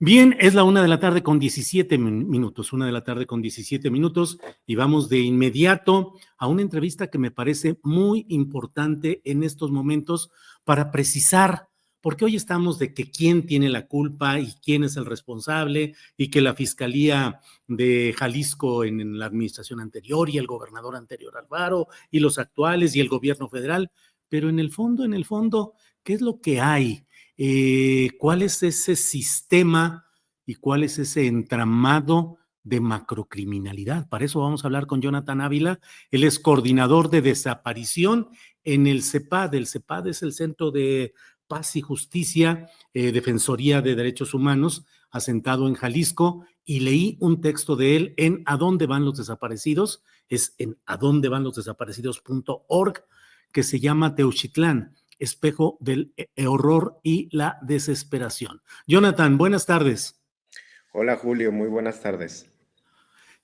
Bien, es la 1 de la tarde con 17 minutos, 1 de la tarde con 17 minutos, y vamos de inmediato a una entrevista que me parece muy importante en estos momentos para precisar, porque hoy estamos de que quién tiene la culpa y quién es el responsable, y que la Fiscalía de Jalisco en la administración anterior y el gobernador anterior Alvaro y los actuales y el gobierno federal, pero en el fondo, ¿qué es lo que hay? ¿Cuál es ese sistema y cuál es ese entramado de macrocriminalidad? Para eso vamos a hablar con Jonathan Ávila. Él es coordinador de desaparición en el CEPAD. El CEPAD es el Centro de Paz y Justicia, Defensoría de Derechos Humanos, asentado en Jalisco, y leí un texto de él en ¿A dónde van los desaparecidos? Es en adondevanlosdesaparecidos.org, que se llama Teuchitlán, espejo del horror y la desesperación. Jonathan, buenas tardes. Hola Julio, muy buenas tardes.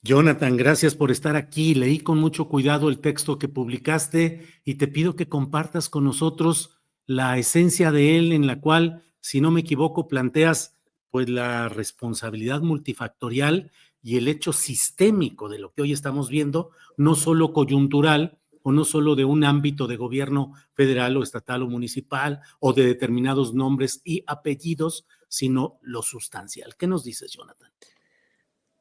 Jonathan, gracias por estar aquí. Leí con mucho cuidado el texto que publicaste y te pido que compartas con nosotros la esencia de él, en la cual, si no me equivoco, planteas pues la responsabilidad multifactorial y el hecho sistémico de lo que hoy estamos viendo, no solo coyuntural o no solo de un ámbito de gobierno federal o estatal o municipal o de determinados nombres y apellidos, sino lo sustancial. ¿Qué nos dices, Jonathan?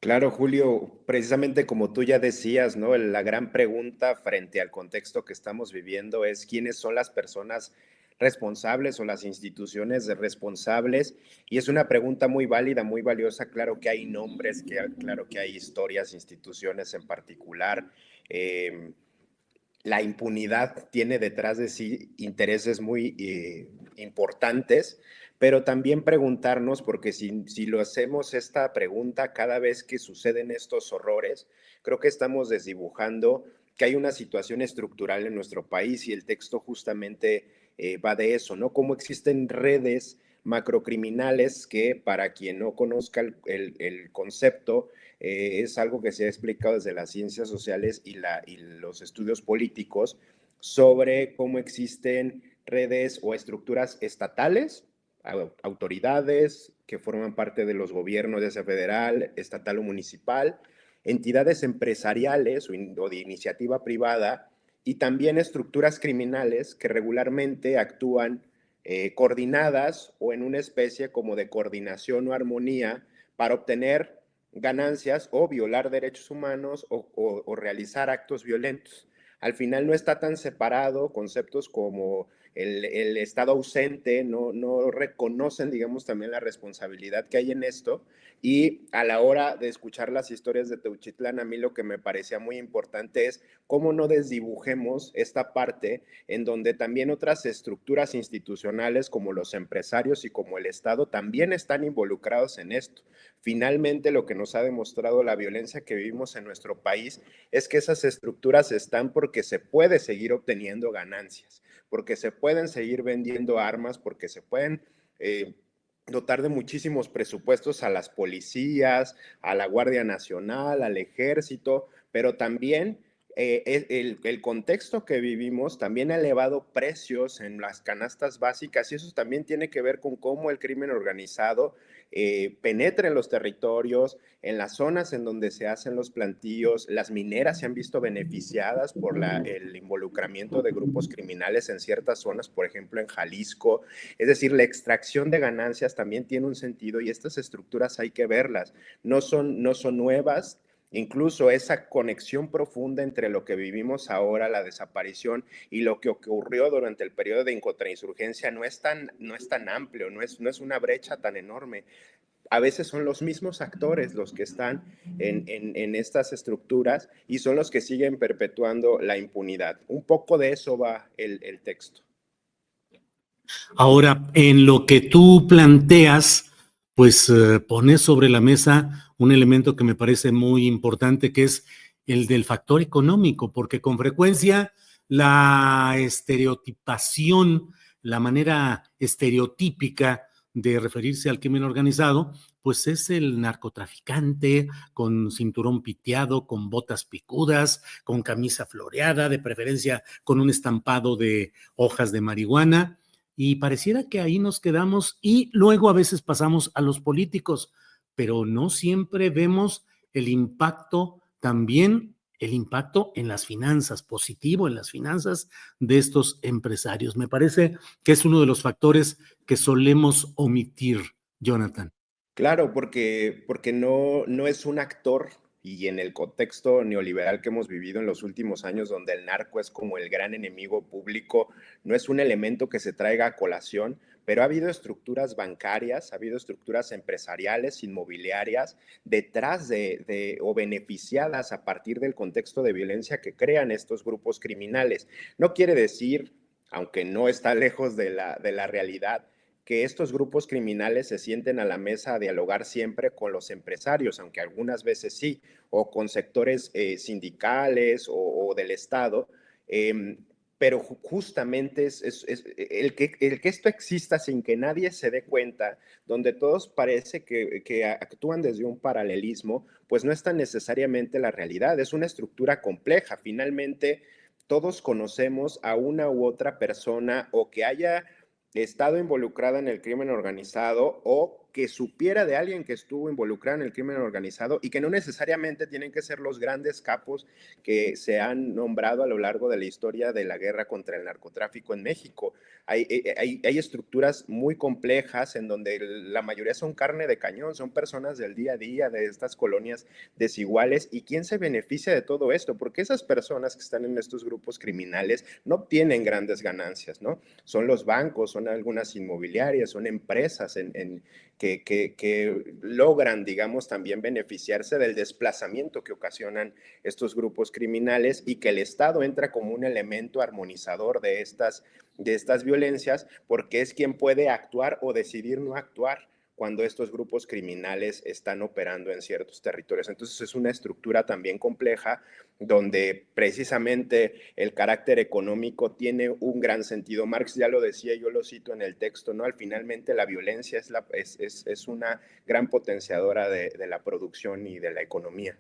Claro, Julio, precisamente como tú ya decías, ¿no? La gran pregunta frente al contexto que estamos viviendo es quiénes son las personas responsables o las instituciones responsables. Y es una pregunta muy válida, muy valiosa. Claro que hay nombres, claro que hay historias, instituciones en particular. Eh, la impunidad tiene detrás de sí intereses muy importantes, pero también preguntarnos, porque si lo hacemos esta pregunta cada vez que suceden estos horrores, creo que estamos desdibujando que hay una situación estructural en nuestro país y el texto justamente va de eso, ¿no? Cómo existen redes macrocriminales que, para quien no conozca el concepto, es algo que se ha explicado desde las ciencias sociales y los estudios políticos sobre cómo existen redes o estructuras estatales, autoridades que forman parte de los gobiernos, ya sea federal, estatal o municipal, entidades empresariales o de iniciativa privada y también estructuras criminales que regularmente actúan coordinadas o en una especie como de coordinación o armonía para obtener ganancias o violar derechos humanos o realizar actos violentos. Al final no está tan separado, conceptos como el Estado ausente no reconocen, digamos, también la responsabilidad que hay en esto. Y a la hora de escuchar las historias de Teuchitlán, a mí lo que me parecía muy importante es cómo no desdibujemos esta parte en donde también otras estructuras institucionales como los empresarios y como el Estado también están involucrados en esto. Finalmente, lo que nos ha demostrado la violencia que vivimos en nuestro país es que esas estructuras están porque se puede seguir obteniendo ganancias, porque se pueden seguir vendiendo armas, porque se pueden dotar de muchísimos presupuestos a las policías, a la Guardia Nacional, al Ejército, pero también el contexto que vivimos también ha elevado precios en las canastas básicas y eso también tiene que ver con cómo el crimen organizado penetra en los territorios, en las zonas en donde se hacen los plantíos. Las mineras se han visto beneficiadas por el involucramiento de grupos criminales en ciertas zonas, por ejemplo en Jalisco. Es decir, la extracción de ganancias también tiene un sentido y estas estructuras hay que verlas. No son nuevas. Incluso esa conexión profunda entre lo que vivimos ahora, la desaparición, y lo que ocurrió durante el periodo de contrainsurgencia no es tan amplio, no es una brecha tan enorme. A veces son los mismos actores los que están en estas estructuras y son los que siguen perpetuando la impunidad. Un poco de eso va el texto. Ahora, en lo que tú planteas, pues pones sobre la mesa un elemento que me parece muy importante, que es el del factor económico, porque con frecuencia la estereotipación, la manera estereotípica de referirse al crimen organizado, pues es el narcotraficante con cinturón piteado, con botas picudas, con camisa floreada, de preferencia con un estampado de hojas de marihuana. y pareciera que ahí nos quedamos y luego a veces pasamos a los políticos, pero no siempre vemos el impacto también, el impacto en las finanzas, positivo en las finanzas de estos empresarios. Me parece que es uno de los factores que solemos omitir, Jonathan. Claro, porque no es un actor y en el contexto neoliberal que hemos vivido en los últimos años, donde el narco es como el gran enemigo público, no es un elemento que se traiga a colación, pero ha habido estructuras bancarias, ha habido estructuras empresariales, inmobiliarias, detrás o beneficiadas a partir del contexto de violencia que crean estos grupos criminales. No quiere decir, aunque no está lejos de la realidad, que estos grupos criminales se sienten a la mesa a dialogar siempre con los empresarios, aunque algunas veces sí, o con sectores sindicales o del Estado, eh, pero justamente el que esto exista sin que nadie se dé cuenta, donde todos parece que actúan desde un paralelismo, pues no es tan necesariamente la realidad, es una estructura compleja. Finalmente, todos conocemos a una u otra persona o que haya estado involucrada en el crimen organizado o que supiera de alguien que estuvo involucrado en el crimen organizado y que no necesariamente tienen que ser los grandes capos que se han nombrado a lo largo de la historia de la guerra contra el narcotráfico en México. Hay estructuras muy complejas en donde la mayoría son carne de cañón, son personas del día a día de estas colonias desiguales. ¿Y quién se beneficia de todo esto? Porque esas personas que están en estos grupos criminales no obtienen grandes ganancias, ¿no? Son los bancos, son algunas inmobiliarias, son empresas que logran, digamos, también beneficiarse del desplazamiento que ocasionan estos grupos criminales y que el Estado entra como un elemento armonizador de estas violencias porque es quien puede actuar o decidir no actuar cuando estos grupos criminales están operando en ciertos territorios. Entonces es una estructura también compleja donde precisamente el carácter económico tiene un gran sentido. Marx ya lo decía, yo lo cito en el texto, ¿no? Al finalmente la violencia es una gran potenciadora de la producción y de la economía.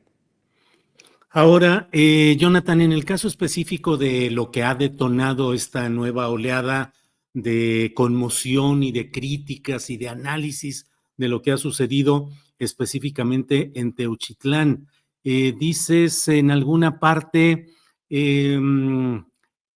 Ahora, Jonathan, en el caso específico de lo que ha detonado esta nueva oleada de conmoción y de críticas y de análisis de lo que ha sucedido específicamente en Teuchitlán, dices en alguna parte, eh,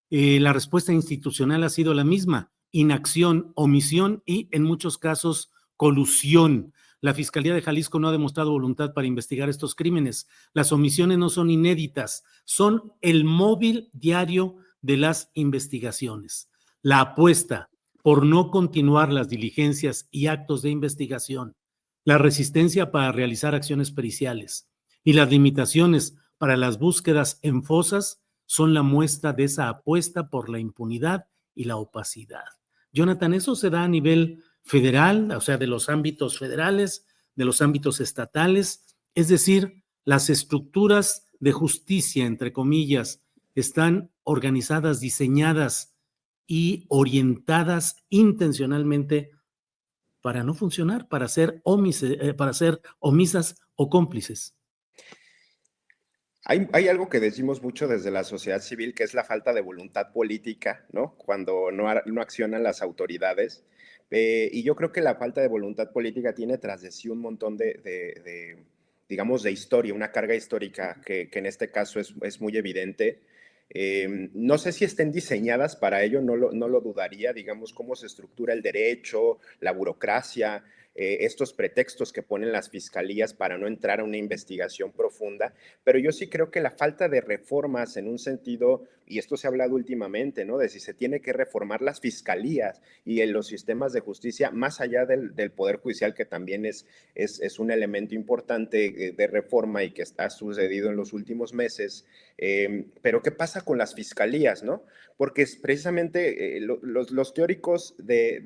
la respuesta institucional ha sido la misma: inacción, omisión y, en muchos casos, colusión. La Fiscalía de Jalisco no ha demostrado voluntad para investigar estos crímenes. Las omisiones no son inéditas, son el móvil diario de las investigaciones. La apuesta por no continuar las diligencias y actos de investigación, la resistencia para realizar acciones periciales y las limitaciones para las búsquedas en fosas son la muestra de esa apuesta por la impunidad y la opacidad. Jonathan, eso se da a nivel federal, o sea, de los ámbitos federales, de los ámbitos estatales, es decir, las estructuras de justicia, entre comillas, están organizadas, diseñadas y orientadas intencionalmente para no funcionar, para ser omisas o cómplices. Hay algo que decimos mucho desde la sociedad civil, que es la falta de voluntad política, ¿no? Cuando no accionan las autoridades. Y yo creo que la falta de voluntad política tiene tras de sí un montón digamos, de historia, una carga histórica que en este caso es muy evidente. No sé si estén diseñadas para ello, no lo dudaría, digamos, cómo se estructura el derecho, la burocracia, estos pretextos que ponen las fiscalías para no entrar a una investigación profunda, pero yo sí creo que la falta de reformas en un sentido, y esto se ha hablado últimamente, ¿no? De si se tiene que reformar las fiscalías y en los sistemas de justicia, más allá del Poder Judicial, que también es un elemento importante de reforma y que ha sucedido en los últimos meses. Pero ¿qué pasa con las fiscalías, no? Porque es precisamente los teóricos de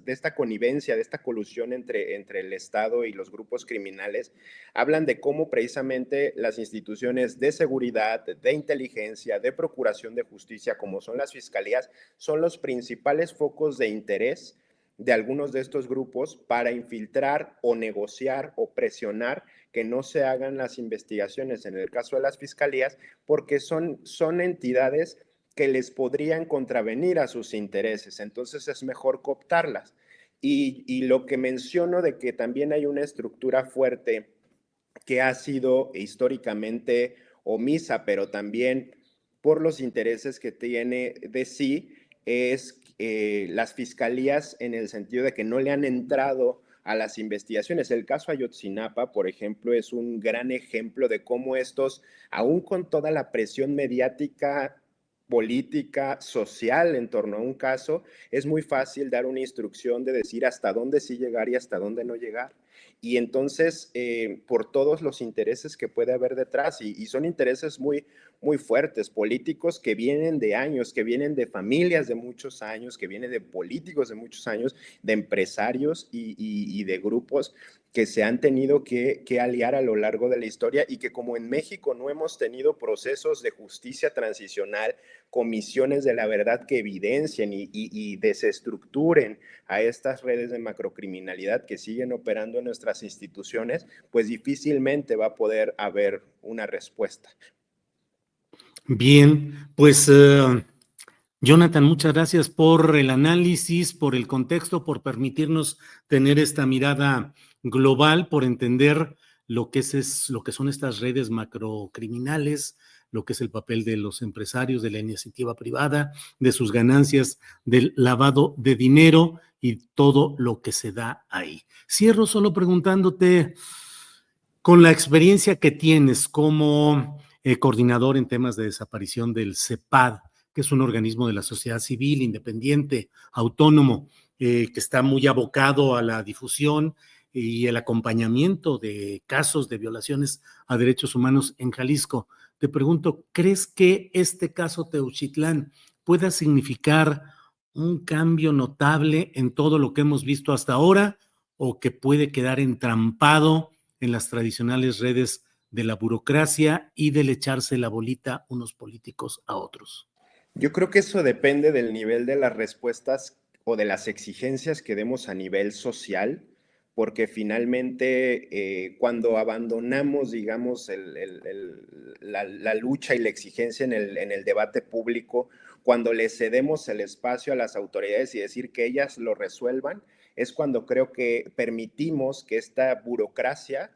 esta connivencia, de esta colusión entre el Estado y los grupos criminales, hablan de cómo precisamente las instituciones de seguridad, de inteligencia, de procuración de justicia, como son las fiscalías, son los principales focos de interés de algunos de estos grupos para infiltrar o negociar o presionar que no se hagan las investigaciones en el caso de las fiscalías, porque son entidades que les podrían contravenir a sus intereses. Entonces es mejor cooptarlas. Y lo que menciono de que también hay una estructura fuerte que ha sido históricamente omisa, pero también por los intereses que tiene de sí, es las fiscalías en el sentido de que no le han entrado a las investigaciones. El caso Ayotzinapa, por ejemplo, es un gran ejemplo de cómo estos, aún con toda la presión mediática, política, social en torno a un caso, es muy fácil dar una instrucción de decir hasta dónde sí llegar y hasta dónde no llegar. Y entonces, por todos los intereses que puede haber detrás, y son intereses muy, muy fuertes, políticos que vienen de años, que vienen de familias de muchos años, que vienen de políticos de muchos años, de empresarios y de grupos que se han tenido que aliar a lo largo de la historia y que como en México no hemos tenido procesos de justicia transicional, comisiones de la verdad que evidencien y desestructuren a estas redes de macrocriminalidad que siguen operando en nuestras instituciones, pues difícilmente va a poder haber una respuesta. Bien, pues Jonathan, muchas gracias por el análisis, por el contexto, por permitirnos tener esta mirada global, por entender lo que son estas redes macrocriminales, lo que es el papel de los empresarios, de la iniciativa privada, de sus ganancias, del lavado de dinero y todo lo que se da ahí. Cierro solo preguntándote, con la experiencia que tienes como coordinador en temas de desaparición del CEPAD, que es un organismo de la sociedad civil independiente, autónomo, que está muy abocado a la difusión y el acompañamiento de casos de violaciones a derechos humanos en Jalisco. Te pregunto, ¿crees que este caso Teuchitlán pueda significar un cambio notable en todo lo que hemos visto hasta ahora o que puede quedar entrampado en las tradicionales redes de la burocracia y del echarse la bolita unos políticos a otros? Yo creo que eso depende del nivel de las respuestas o de las exigencias que demos a nivel social, porque finalmente cuando abandonamos, digamos, la lucha y la exigencia en el debate público, cuando le cedemos el espacio a las autoridades y decir que ellas lo resuelvan, es cuando creo que permitimos que esta burocracia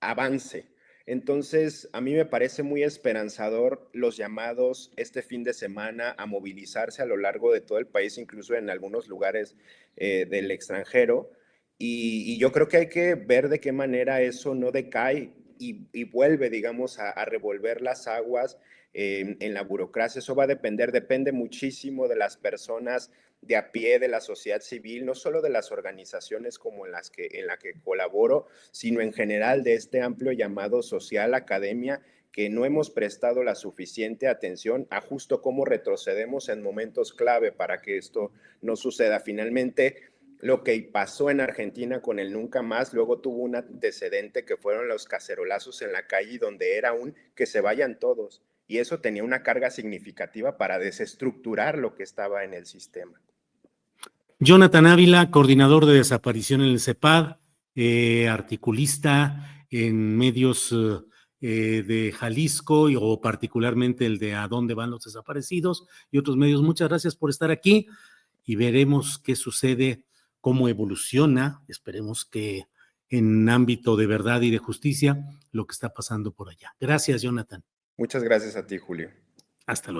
avance. Entonces, a mí me parece muy esperanzador los llamados este fin de semana a movilizarse a lo largo de todo el país, incluso en algunos lugares del extranjero. Y yo creo que hay que ver de qué manera eso no decae y vuelve, digamos, a revolver las aguas en la burocracia. Eso va a depende muchísimo de las personas de a pie, de la sociedad civil, no solo de las organizaciones como en la que colaboro, sino en general de este amplio llamado social, academia, que no hemos prestado la suficiente atención a justo cómo retrocedemos en momentos clave para que esto no suceda. Finalmente, lo que pasó en Argentina con el Nunca Más, luego tuvo un antecedente que fueron los cacerolazos en la calle, donde era un que se vayan todos. Y eso tenía una carga significativa para desestructurar lo que estaba en el sistema. Jonathan Ávila, coordinador de desaparición en el CEPAD, articulista en medios de Jalisco o particularmente el de A dónde van los desaparecidos y otros medios. Muchas gracias por estar aquí y veremos qué sucede, cómo evoluciona. Esperemos que en ámbito de verdad y de justicia lo que está pasando por allá. Gracias, Jonathan. Muchas gracias a ti, Julio. Hasta luego.